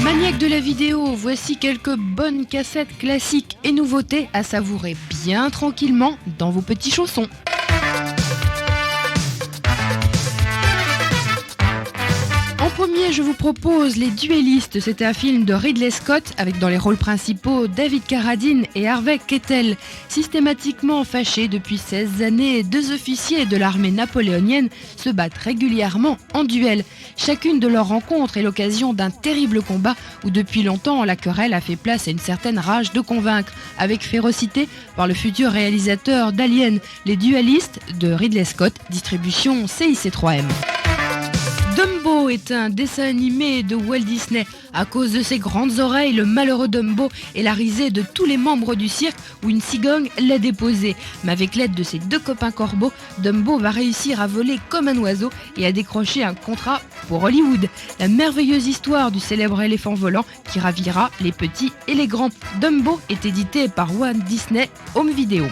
Maniaque de la vidéo, voici quelques bonnes cassettes classiques et nouveautés à savourer bien tranquillement dans vos petits chaussons. En premier, je vous propose Les Duellistes. C'était un film de Ridley Scott avec dans les rôles principaux David Carradine et Harvey Keitel. Systématiquement fâchés depuis 16 années, deux officiers de l'armée napoléonienne se battent régulièrement en duel. Chacune de leurs rencontres est l'occasion d'un terrible combat où depuis longtemps la querelle a fait place à une certaine rage de convaincre, avec férocité par le futur réalisateur d'Alien, Les Duellistes de Ridley Scott, distribution CIC3M. Dumbo est un dessin animé de Walt Disney. À cause de ses grandes oreilles, le malheureux Dumbo est la risée de tous les membres du cirque où une cigogne l'a déposé. Mais avec l'aide de ses deux copains corbeaux, Dumbo va réussir à voler comme un oiseau et à décrocher un contrat pour Hollywood. La merveilleuse histoire du célèbre éléphant volant qui ravira les petits et les grands. Dumbo est édité par Walt Disney Home Video.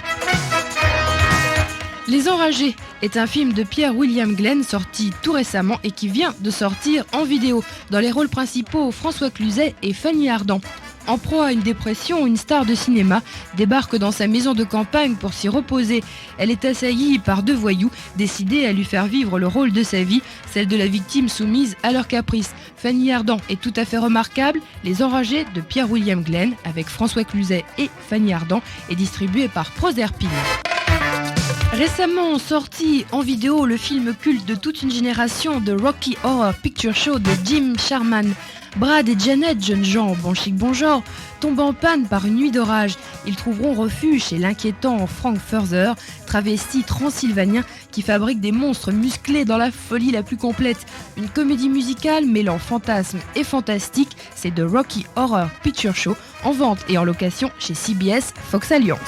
Les Enragés est un film de Pierre William Glenn sorti tout récemment et qui vient de sortir en vidéo. Dans les rôles principaux, François Cluzet et Fanny Ardant. En proie à une dépression, une star de cinéma débarque dans sa maison de campagne pour s'y reposer. Elle est assaillie par deux voyous décidés à lui faire vivre le rôle de sa vie, celle de la victime soumise à leurs caprices. Fanny Ardant est tout à fait remarquable. Les Enragés de Pierre William Glenn avec François Cluzet et Fanny Ardant est distribué par Proserpine. Récemment sorti en vidéo, le film culte de toute une génération de Rocky Horror Picture Show de Jim Sharman. Brad et Janet, jeunes gens bon chic bon genre, tombent en panne par une nuit d'orage. Ils trouveront refuge chez l'inquiétant Frank Further, travesti transylvanien qui fabrique des monstres musclés dans la folie la plus complète. Une comédie musicale mêlant fantasme et fantastique, c'est The Rocky Horror Picture Show, en vente et en location chez CBS Fox Alliance.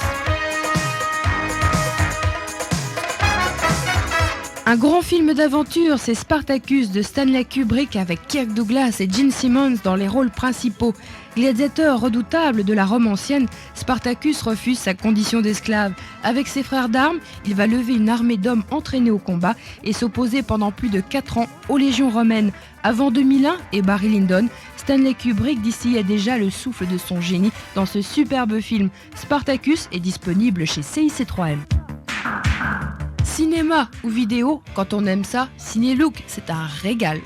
Un grand film d'aventure, c'est Spartacus de Stanley Kubrick avec Kirk Douglas et Gene Simmons dans les rôles principaux. Gladiateur redoutable de la Rome ancienne, Spartacus refuse sa condition d'esclave. Avec ses frères d'armes, il va lever une armée d'hommes entraînés au combat et s'opposer pendant plus de 4 ans aux légions romaines. Avant 2001 et Barry Lyndon, Stanley Kubrick distillait déjà le souffle de son génie dans ce superbe film. Spartacus est disponible chez CIC3M. Cinéma ou vidéo, quand on aime ça, Ciné Look, c'est un régal.